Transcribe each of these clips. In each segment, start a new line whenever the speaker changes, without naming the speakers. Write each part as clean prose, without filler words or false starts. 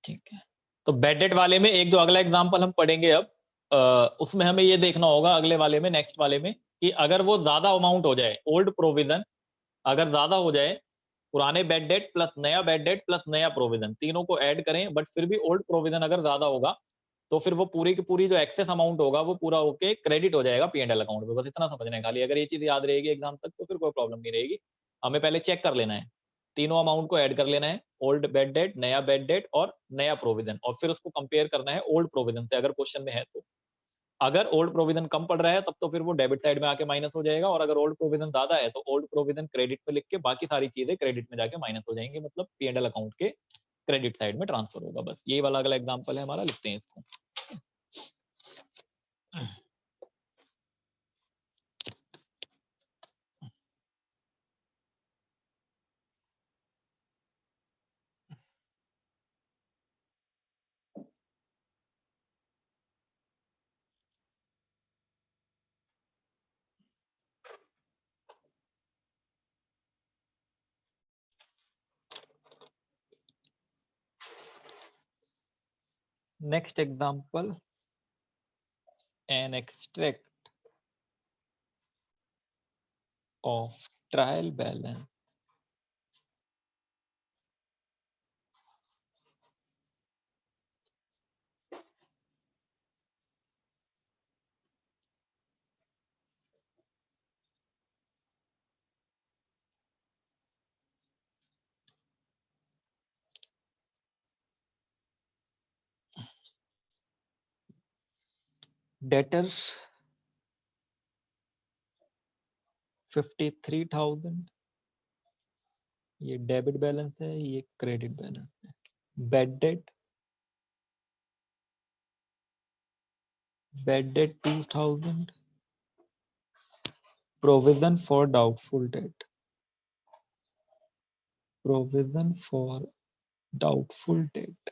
ठीक है, तो बैड डेट वाले में एक जो अगला एग्जांपल हम पढ़ेंगे अब, उसमें हमें ये देखना होगा अगले वाले में, नेक्स्ट वाले में, कि अगर वो ज्यादा अमाउंट हो जाए, ओल्ड प्रोविजन अगर ज्यादा हो जाए, पुराने बैड डेट प्लस नया बैड डेट प्लस नया प्रोविजन तीनों को ऐड करें, बट फिर भी ओल्ड प्रोविजन अगर ज्यादा होगा, तो फिर वो पूरी की पूरी जो एक्सेस अमाउंट होगा वो पूरा होके क्रेडिट हो जाएगा पी&एल अकाउंट में। बस इतना समझना है खाली, अगर ये चीज याद रहेगी एग्जाम तक तो फिर कोई प्रॉब्लम नहीं रहेगी। हमें पहले चेक कर लेना है, तीनों अमाउंट को ऐड कर लेना है, ओल्ड बैड डेट, नया बैड डेट और नया प्रोविजन, और फिर उसको कंपेयर करना है ओल्ड प्रोविजन से अगर क्वेश्चन में है तो। अगर ओल्ड प्रोविजन कम पड़ रहा है तब तो फिर वो डेबिट साइड में आके माइनस हो जाएगा, और अगर ओल्ड प्रोविजन ज्यादा है तो ओल्ड प्रोविजन क्रेडिट में लिख के बाकी सारी चीजें क्रेडिट में जाके माइनस हो जाएंगे, मतलब पी&एल अकाउंट के क्रेडिट साइड में ट्रांसफर होगा। बस ये वाला अगला एग्जांपल है हमारा, लिखते हैं इसको। Next example, an extract of trial balance debtors 53,000, ये डेबिट बैलेंस है, ये क्रेडिट बैलेंस है। Bad debt 2,000, provision for doubtful debt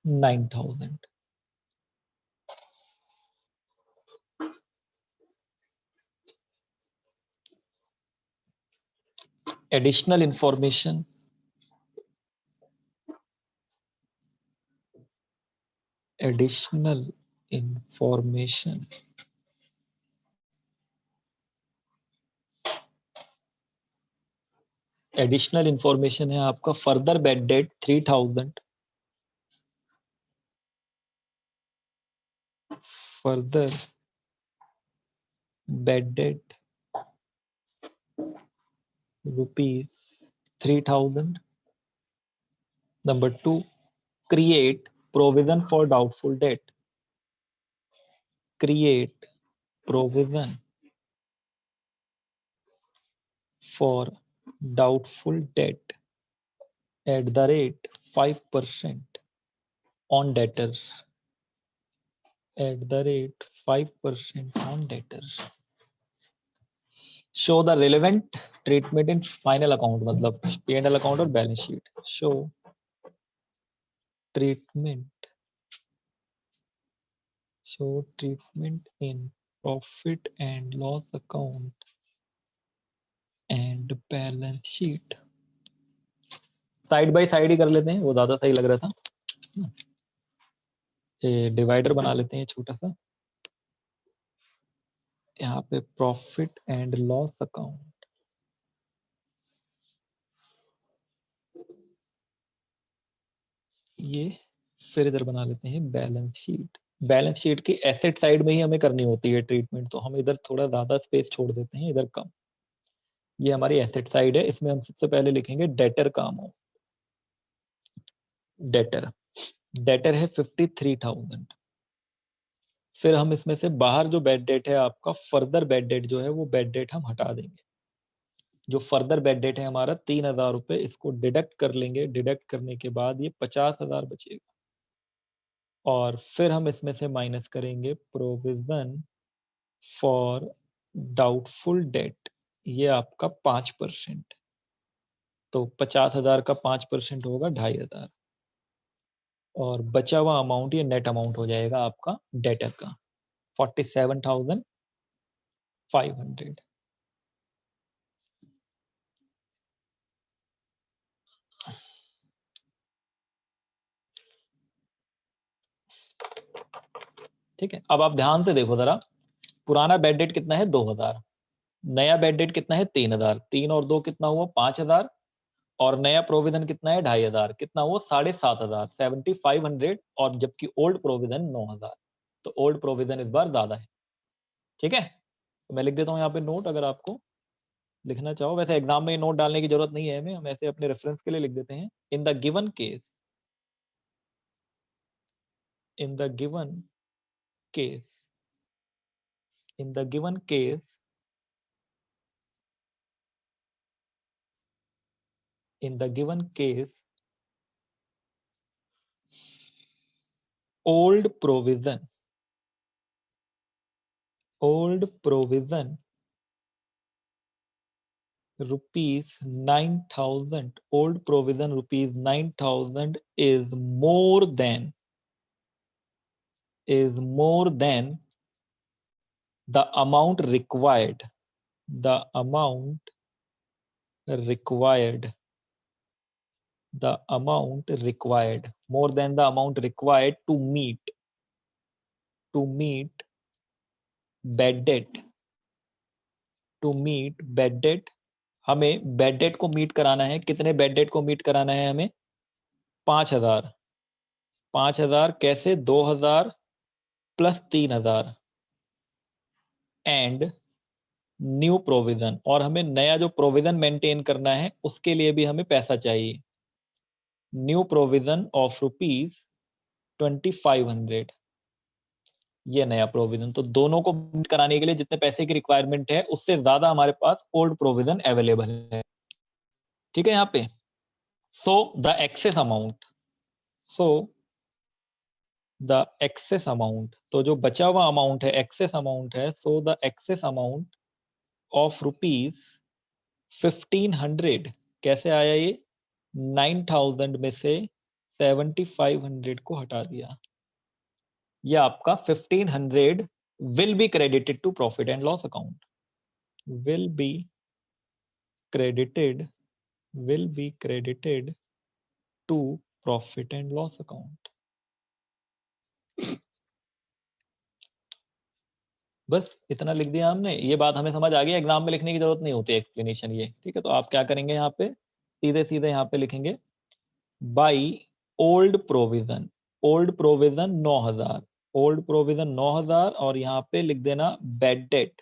9,000। additional information है आपका further bad debt 3,000, further bad debt ₹3,000। Number 2, create provision for doubtful debt, create provision for doubtful debt at the rate 5% on debtors, at the rate 5% on debtors। show the relevant treatment in final account, मतलब P&L account और balance sheet. show treatment in profit and loss account and balance sheet. Side by side ही कर लेते हैं, वो ज्यादा सही लग रहा था। डिवाइडर बना लेते हैं छोटा सा, यहाँ पे प्रॉफिट एंड लॉस अकाउंट, ये फिर इधर बना लेते हैं बैलेंस शीट। बैलेंस शीट की एसेट साइड में ही हमें करनी होती है ट्रीटमेंट, तो हम इधर थोड़ा ज्यादा स्पेस छोड़ देते हैं, इधर कम। ये हमारी एसेट साइड है, इसमें हम सबसे पहले लिखेंगे डेटर का अमाउंट। डेटर है 53,000। फिर हम इसमें से बाहर जो बैड डेट है आपका, फर्दर बैड डेट जो है वो बैड डेट हम हटा देंगे। जो फर्दर बैड डेट है हमारा 3,000 रुपए, इसको डिडक्ट कर लेंगे। डिडक्ट करने के बाद ये 50,000 बचेगा, और फिर हम इसमें से माइनस करेंगे प्रोविजन फॉर डाउटफुल डेट, ये आपका 5%। तो 50,000 का 5% होगा 2,500, और बचा हुआ अमाउंट ये नेट अमाउंट हो जाएगा आपका डेटर का 47,500। ठीक है, अब आप ध्यान से देखो जरा, पुराना बेड डेट कितना है 2000, नया बेड डेट कितना है 3000, 3 और 2 कितना हुआ 5000, और नया प्रोविजन कितना है 2500, कितना हुआ 7500, 7500, और जबकि ओल्ड प्रोविजन 9000। तो ओल्ड प्रोविजन इस बार ज्यादा है। ठीक है, तो मैं लिख देता हूँ यहाँ पे नोट, अगर आपको लिखना चाहो। वैसे एग्जाम में नोट डालने की जरूरत नहीं है हमें, हम ऐसे अपने रेफरेंस के लिए लिख देते हैं। In the given case, in the given case, in the given case, in the given case, old provision rupees 9000, old provision rupees 9000 is more than the amount required, the amount required the amount required, more than the amount required to meet bad debt, to meet bad debt। हमें bed date को meet कराना है, कितने bed date को meet कराना है हमें 5000, 5000 कैसे 2000 प्लस 3000 एंड न्यू प्रोविजन, और हमें नया जो प्रोविजन मेंटेन करना है उसके लिए भी हमें पैसा चाहिए, न्यू प्रोविजन ऑफ रुपीज 2500, ये नया प्रोविजन। तो दोनों को मीट कराने के लिए जितने पैसे की रिक्वायरमेंट है उससे ज्यादा हमारे पास ओल्ड प्रोविजन अवेलेबल है। ठीक है, यहाँ पे so the excess amount, so the excess amount, तो जो बचा हुआ अमाउंट है एक्सेस अमाउंट है, so the excess amount of rupees 1500, कैसे आया ये 9000 में से 7500 को हटा दिया, ये आपका 1500 will be credited to profit and loss account, will be credited will be credited to profit and loss account। बस इतना लिख दिया हमने, ये बात हमें समझ आ गई, एग्जाम में लिखने की जरूरत नहीं होती एक्सप्लेनेशन ये। ठीक है, तो आप क्या करेंगे यहाँ पे सीधे सीधे यहाँ पे लिखेंगे by old provision, old provision 9000, old provision 9000, और यहाँ पे लिख देना बेड डेट,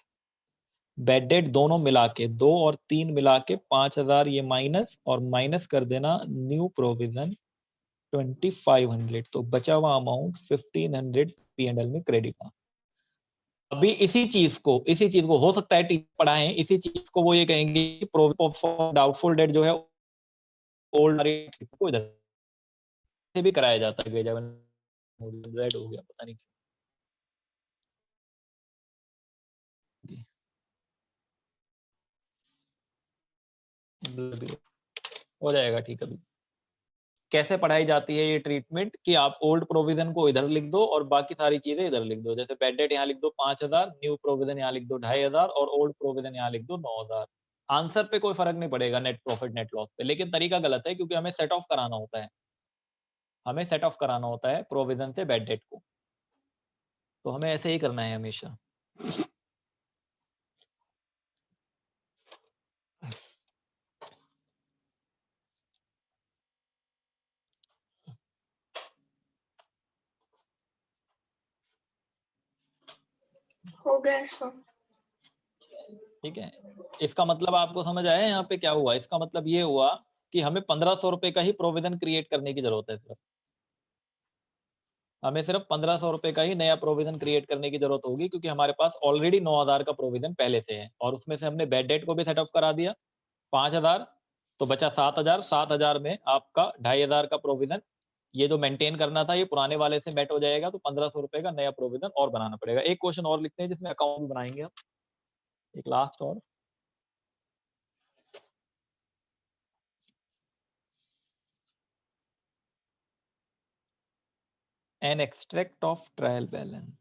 बेड डेट दोनों मिला के 2 और 3 मिला के 5000, ये माइनस, और माइनस कर देना न्यू प्रोविजन 2500, तो बचा हुआ अमाउंट 1500 P&L में क्रेडिट था। अभी इसी चीज को हो सकता है टीचर पढ़ाएं, इसी चीज को वो ये कहेंगे कि प्रोविजन फॉर डाउटफुल डेट जो है ओल्ड को इधर से भी कराया जाता है, रेड हो गया पता नहीं। हो जाएगा ठीक। अभी कैसे पढ़ाई जाती है ये ट्रीटमेंट कि आप ओल्ड प्रोविजन को इधर लिख दो और बाकी सारी चीजें इधर लिख दो, जैसे बेड डेट यहाँ लिख दो 5000, न्यू प्रोविजन यहाँ लिख दो 2500, और ओल्ड प्रोविजन यहाँ लिख दो 9000। आंसर पे कोई फर्क नहीं पड़ेगा नेट प्रॉफिट नेट लॉस पे, लेकिन तरीका गलत है क्योंकि हमें सेट ऑफ कराना होता है, हमें सेट ऑफ कराना होता है प्रोविजन से बेड डेट को, तो हमें ऐसे ही करना है हमेशा।
हो गया सर।
ठीक है, इसका मतलब आपको समझ आया यहाँ पे क्या हुआ, इसका मतलब ये हुआ कि हमें 1500 रुपए का ही प्रोविजन क्रिएट करने की जरूरत है, सिर्फ हमें सिर्फ 1500 रुपए का ही नया प्रोविजन क्रिएट करने की जरूरत होगी, क्योंकि हमारे पास ऑलरेडी 9000 का प्रोविजन पहले से है, और उसमें से हमने बेड डेट को भी सेट ऑफ करा दिया 5000, तो बचा 7000, 7000 में आपका 2500 का प्रोविजन, ये जो मेंटेन करना था ये पुराने वाले से मेट हो जाएगा, तो 1500 रुपए का नया प्रोविजन और बनाना पड़ेगा। एक क्वेश्चन और लिखते हैं जिसमें अकाउंट भी बनाएंगे हम, एक लास्ट और। An extract of trial balance,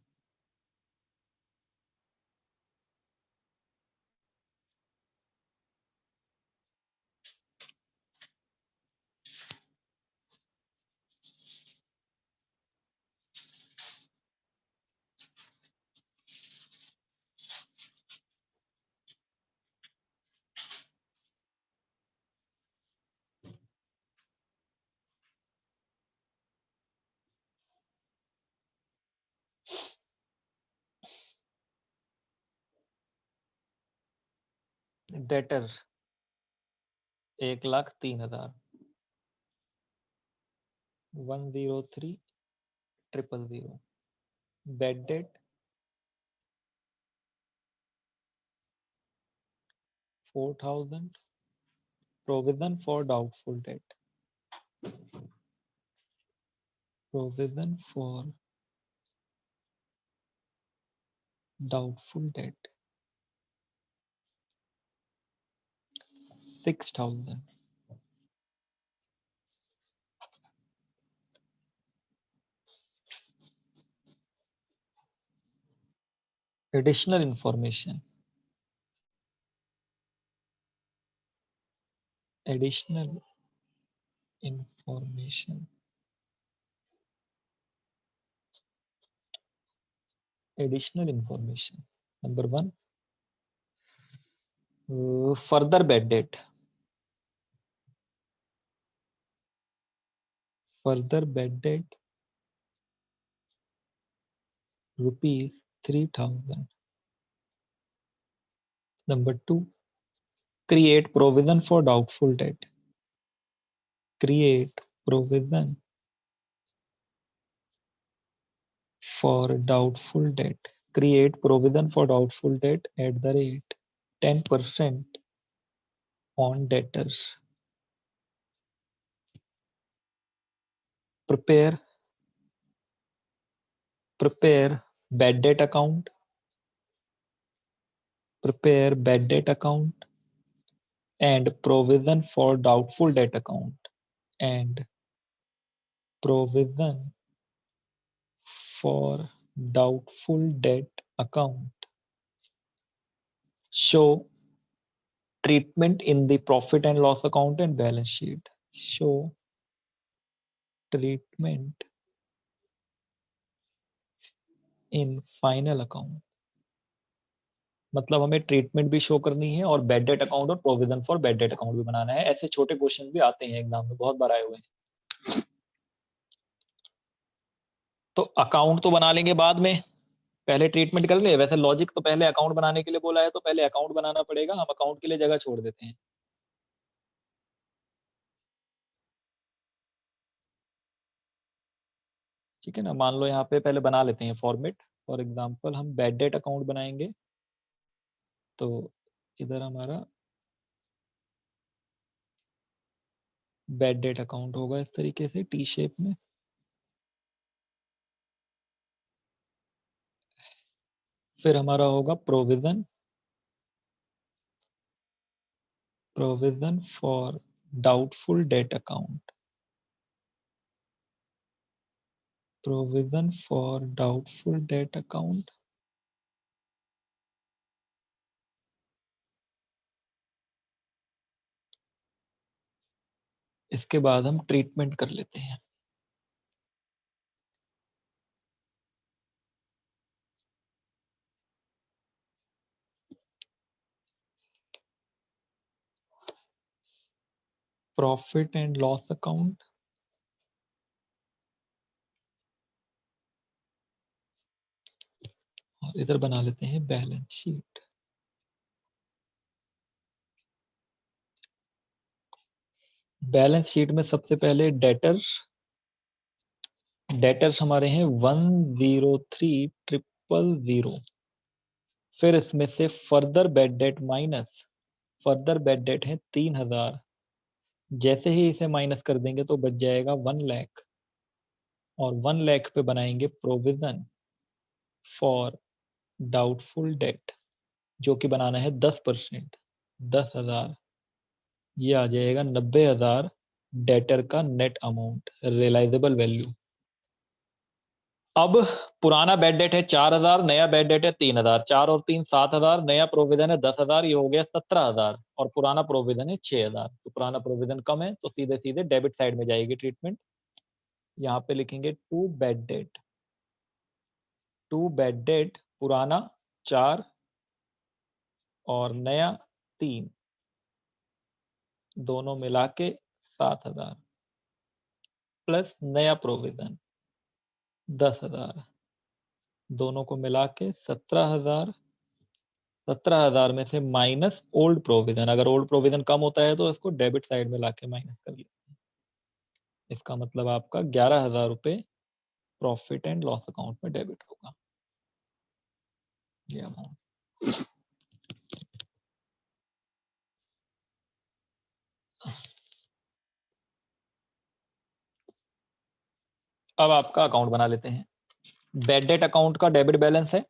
debtor 1,03,000 103,000 bed date 4,000 provision for doubtful debt provision for doubtful debt 6,000 additional information additional information additional information number 1 further bad debt rupees 3,000 number 2 create provision for doubtful debt create provision for doubtful debt create provision for doubtful debt at the rate 10% on debtors prepare bad debt account and provision for doubtful debt account and provision for doubtful debt account show treatment in the profit and loss account and balance sheet show treatment in final account मतलब हमें treatment भी show करनी है और bad debt account और provision for bad debt account भी बनाना है ऐसे छोटे क्वेश्चन भी आते हैं एग्जाम में बहुत बार आए हुए हैं तो अकाउंट तो बना लेंगे बाद में पहले ट्रीटमेंट कर ले वैसे लॉजिक तो पहले अकाउंट बनाने के लिए बोला है तो पहले अकाउंट बनाना पड़ेगा हम अकाउंट के लिए जगह छोड़ देते हैं ठीक है ना मान लो यहाँ पे पहले बना लेते हैं फॉर्मेट फॉर एग्जांपल हम बैड डेट अकाउंट बनाएंगे तो इधर हमारा बैड डेट अकाउंट होगा इस तरीके से टी शेप में फिर हमारा होगा provision for doubtful debt account provision for doubtful debt account इसके बाद हम ट्रीटमेंट कर लेते हैं प्रॉफिट एंड लॉस अकाउंट और इधर बना लेते हैं बैलेंस शीट बैलेंस शीट में सबसे पहले डेटर्स हमारे हैं 103,000 फिर इसमें से further bad debt minus further bad debt है 3,000 जैसे ही इसे माइनस कर देंगे तो बच जाएगा 1 लाख और 1 लाख पे बनाएंगे प्रोविजन फॉर डाउटफुल डेट जो कि बनाना है 10% 10,000 ये आ जाएगा 90,000 डेटर का नेट अमाउंट रियलाइजेबल वैल्यू अब पुराना बैड डेट है 4,000 नया बैड डेट है 3,000 4 और 3 7,000 नया प्रोविजन है 10,000 ये हो गया 17,000 और पुराना प्रोविजन है 6,000 तो पुराना प्रोविजन कम है तो सीधे सीधे डेबिट साइड में जाएगी ट्रीटमेंट यहाँ पे लिखेंगे टू बैड डेट पुराना 4 और नया 3 दोनों मिला के 7,000 प्लस नया प्रोविजन 10,000 दोनों को मिला के 17,000 17,000 में से माइनस ओल्ड प्रोविजन, अगर ओल्ड प्रोविजन कम होता है तो इसको डेबिट साइड में लाके माइनस कर लेते हैं। इसका मतलब आपका 11,000 रुपये प्रॉफिट एंड लॉस अकाउंट में डेबिट होगा ये अमाउंट। अब आपका अकाउंट बना लेते हैं। बैड डेट अकाउंट का डेबिट बैलेंस है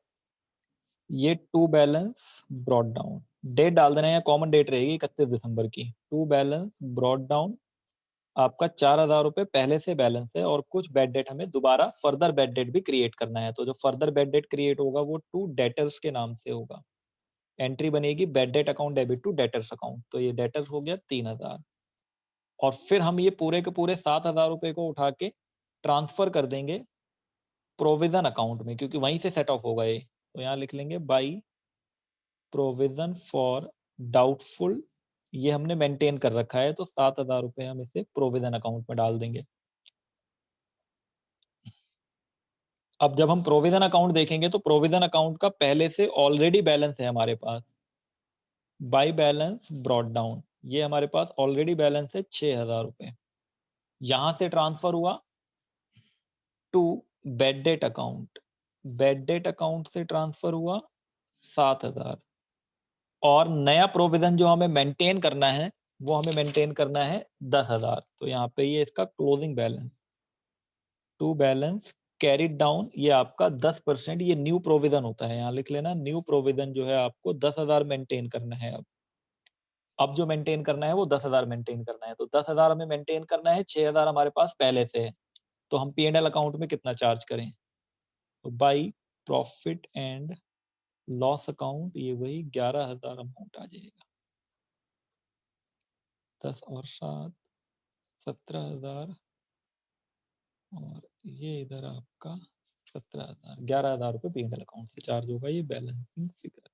ये, to balance brought down, debt डाल देना है, कॉमन डेट रहेगी 31 दिसंबर की। टू बैलेंस ब्रॉड डाउन आपका 4,000 रुपये पहले से बैलेंस है, और कुछ बैड डेट हमें दोबारा फर्दर बैड डेट भी क्रिएट करना है। तो जो फर्दर बैड डेट क्रिएट होगा वो टू डेटर्स के नाम से होगा। एंट्री बनेगी bad debt account debit to debtors account, तो ये डेटर्स हो गया 3,000। और फिर हम ये पूरे के पूरे 7,000 रुपये को उठा के ट्रांसफर कर देंगे प्रोविजन अकाउंट में, क्योंकि वहीं से सेट ऑफ होगा ये। तो यहाँ लिख लेंगे बाई प्रोविजन फॉर डाउटफुल, ये हमने मेंटेन कर रखा है, तो 7,000 रुपये हम इसे प्रोविजन अकाउंट में डाल देंगे। अब जब हम प्रोविजन अकाउंट देखेंगे तो प्रोविजन अकाउंट का पहले से ऑलरेडी बैलेंस है हमारे पास, बाई बैलेंस ब्रॉड डाउन, ये हमारे पास ऑलरेडी बैलेंस है 6,000 रुपये। यहां से ट्रांसफर हुआ to bad debt account, bad debt account से ट्रांसफर हुआ 7,000, और नया प्रोविजन जो हमें मेंटेन करना है वो हमें मेंटेन करना है 10,000। तो यहाँ पे ये इसका closing balance, to balance carried down, ये आपका 10%, ये न्यू प्रोविजन होता है, यहाँ लिख लेना न्यू प्रोविजन जो है आपको 10,000 मेंटेन करना है। अब जो मेंटेन करना है वो 10,000 मेंटेन करना है, तो 10,000 हमें मेंटेन करना है, 6,000 हमारे पास पहले से है, तो हम P&L अकाउंट में कितना चार्ज करें, तो by profit and loss account ये वही 11,000 अमाउंट आ जाएगा। 10 और 7 17,000, और ये इधर आपका 17,000, 11,000 रुपये P&L अकाउंट से चार्ज होगा, ये बैलेंसिंग फिगर।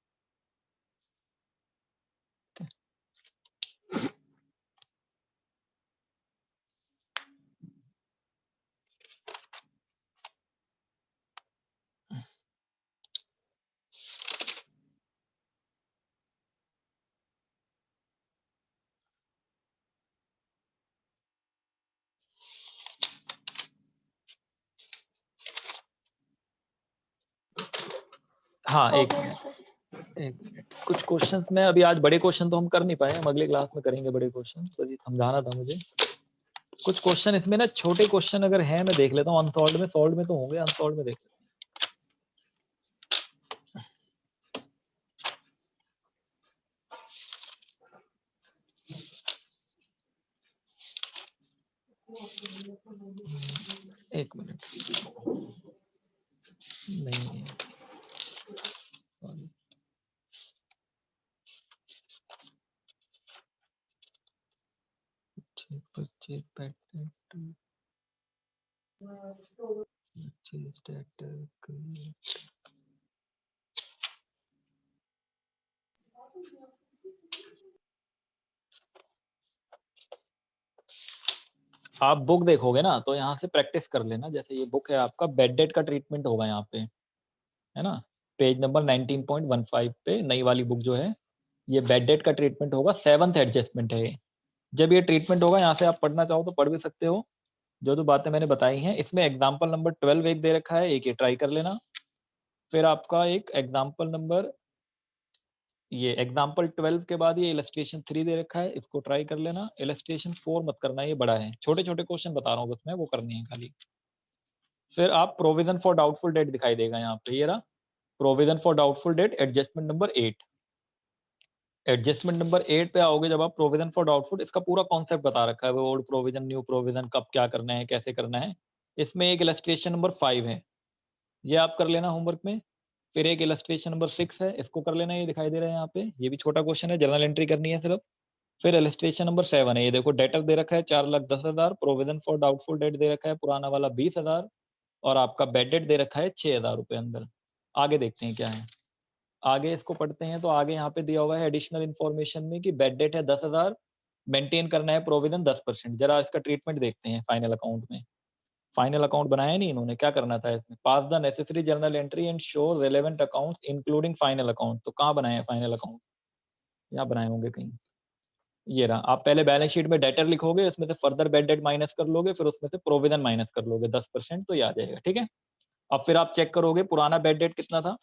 हाँ
हो
एक
गया
मिनट,
सर।
एक मिनट, कुछ क्वेश्चंस में अभी आज बड़े क्वेश्चन तो हम कर नहीं पाए, हम अगले क्लास में करेंगे बड़े क्वेश्चन, तो ये समझाना था मुझे। कुछ क्वेश्चन इसमें ना छोटे क्वेश्चन अगर हैं मैं देख लेता हूँ, अनसॉल्व में, सॉल्व में तो होंगे, अनसॉल्व में देख लेता हूँ। एक मिनट, नहीं परचेज पैटर्न, परचेज पैटर्न, आप बुक देखोगे ना तो यहाँ से प्रैक्टिस कर लेना। जैसे ये बुक है आपका, बेड डेट का ट्रीटमेंट होगा यहाँ पे, है ना, पेज नंबर 19.15 पे नई वाली बुक जो है, ये बेड डेट का ट्रीटमेंट होगा, 7th एडजस्टमेंट है ये। जब ये ट्रीटमेंट होगा यहाँ से आप पढ़ना चाहो तो पढ़ भी सकते हो, जो जो बातें मैंने बताई हैं। इसमें एग्जाम्पल नंबर 12 एक दे रखा है, एक ये ट्राई कर लेना। फिर आपका एक एग्जाम्पल नंबर, ये एग्जाम्पल 12 के बाद ये इलस्ट्रेशन 3 दे रखा है, इसको ट्राई कर लेना। इलस्ट्रेशन 4 मत करना, ये बड़ा है, छोटे छोटे क्वेश्चन बता रहा हूँ बस मैं, वो करनी है खाली। फिर आप प्रोविजन फॉर डाउटफुल डेट दिखाई देगा यहाँ पे, ये रहा provision for doubtful debt, adjustment number 8। Adjustment number 8 पे आओगे जब आप, प्रोविजन फॉर डाउटफुल, इसका पूरा कॉन्सेप्ट बता रखा है, वो ओल्ड प्रोविजन न्यू प्रोविजन कब क्या करना है कैसे करना है। इसमें एक इलस्ट्रेशन नंबर 5 है, ये आप कर लेना होमवर्क में। फिर एक इलस्ट्रेशन नंबर 6 है, इसको कर लेना, ये दिखाई दे रहा है यहाँ पे, ये भी छोटा क्वेश्चन है, जर्नल एंट्री करनी है सिर्फ। फिर इलस्ट्रेशन नंबर 7 है, ये देखो डेटर दे रखा है 4,10,000, प्रोविजन फॉर डाउटफुल डेट दे रखा है पुराना वाला 20,000, और आपका बेड डेट दे रखा है 6,000 रुपये अंदर। आगे देखते हैं क्या है, आगे इसको पढ़ते हैं। तो आगे यहाँ पे दिया हुआ है एडिशनल इन्फॉर्मेशन में कि बेड डेट है 10,000, मेंटेन करना है प्रोविजन 10%। जरा इसका ट्रीटमेंट देखते हैं फाइनल अकाउंट में। फाइनल अकाउंट बनाया नहीं इन्होंने, क्या करना था इसमें, pass the necessary journal entry and show relevant account including final account. तो कहाँ बनाए हैं फाइनल अकाउंट, यहाँ बनाए होंगे कहीं, ये रहा। आप पहले बैलेंस शीट में डेटर लिखोगे, उसमें से फर्दर बैड डेट माइनस कर लोगे, फिर उसमें से प्रोविजन माइनस कर लोगे 10%, तो ये आ जाएगा, ठीक है। अब फिर आप चेक करोगे पुराना बैड डेट कितना था,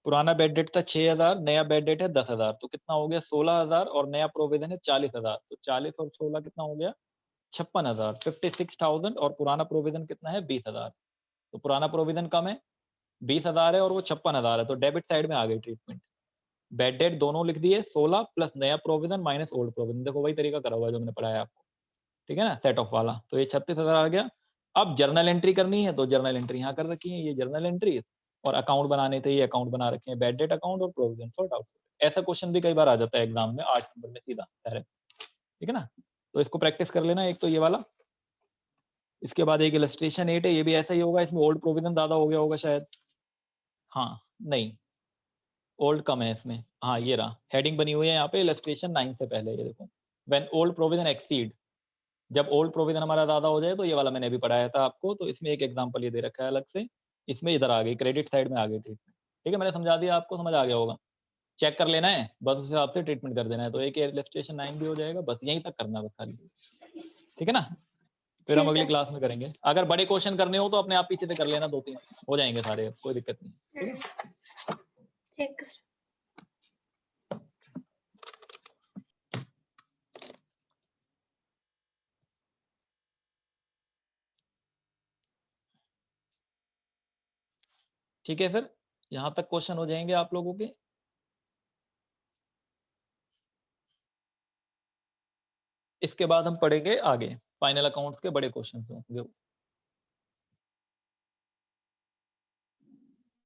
पुराना बैड डेट था 6000, नया बैड डेट है 10000, तो कितना हो गया 16000 और नया प्रोविजन है 40000, तो 40 और 16 कितना हो गया 56,000, 56,000 और पुराना प्रोविजन कितना है 20,000। तो पुराना प्रोविजन कम है 20,000 है और वो 56,000 है, तो डेबिट साइड में आ गई ट्रीटमेंट। बैड डेट दोनों लिख दिए 16 प्लस नया प्रोविजन माइनस ओल्ड प्रोविजन, देखो वही तरीका करा हुआ है जो मैंने पढ़ाया आपको, ठीक है ना, सेट ऑफ वाला। तो ये 36,000 आ गया। अब जर्नल एंट्री करनी है तो जर्नल एंट्री यहाँ कर रखी है, ये जर्नल एंट्री, और अकाउंट बनाने थे ये अकाउंट बना रखे हैं, बैड डेट अकाउंट और प्रोविजन सॉर्ट आउट। ऐसा क्वेश्चन भी कई बार आ जाता है एग्जाम में 8 नंबर में सीधा डायरेक्ट, ठीक है ना। तो इसको प्रैक्टिस कर लेना, एक तो ये वाला। इसके बाद एक इलस्ट्रेशन 8 है, ये भी ऐसा ही होगा, इसमें ओल्ड प्रोविजन ज्यादा हो गया होगा शायद, हाँ नहीं ओल्ड कम है इसमें, हाँ ये रहा, हेडिंग बनी हुई है यहाँ पे इलस्ट्रेशन 9 से पहले, ये देखो, व्हेन ओल्ड प्रोविजन एक्सीड, जब ओल्ड प्रोविजन हमारा ज्यादा हो जाए, तो ये वाला मैंने अभी पढ़ाया था आपको, तो इसमें एक एग्जांपल ये दे रखा है अलग से, इसमें इधर आ गई क्रेडिट साइड में आ गई ट्रीटमेंट, ठीक है, मैंने समझा दिया आपको, समझ आ गया होगा, चेक कर लेना है बस, उस हिसाब से ट्रीटमेंट कर देना है। तो एक इलस्ट्रेशन 9 भी हो जाएगा, बस यहीं तक करना है बस खाली, ठीक है ना। फिर हम
ठीक
अगली
है
क्लास में करेंगे, अगर बड़े क्वेश्चन करने हो तो अपने आप पीछे से कर लेना, 2-3 हो जाएंगे सारे, कोई दिक्कत नहीं, ठीक है।
ठीक है
ठीक है, फिर यहाँ तक क्वेश्चन हो जाएंगे आप लोगों के। इसके बाद हम पढ़ेंगे आगे, फाइनल अकाउंट्स के बड़े क्वेश्चन होंगे।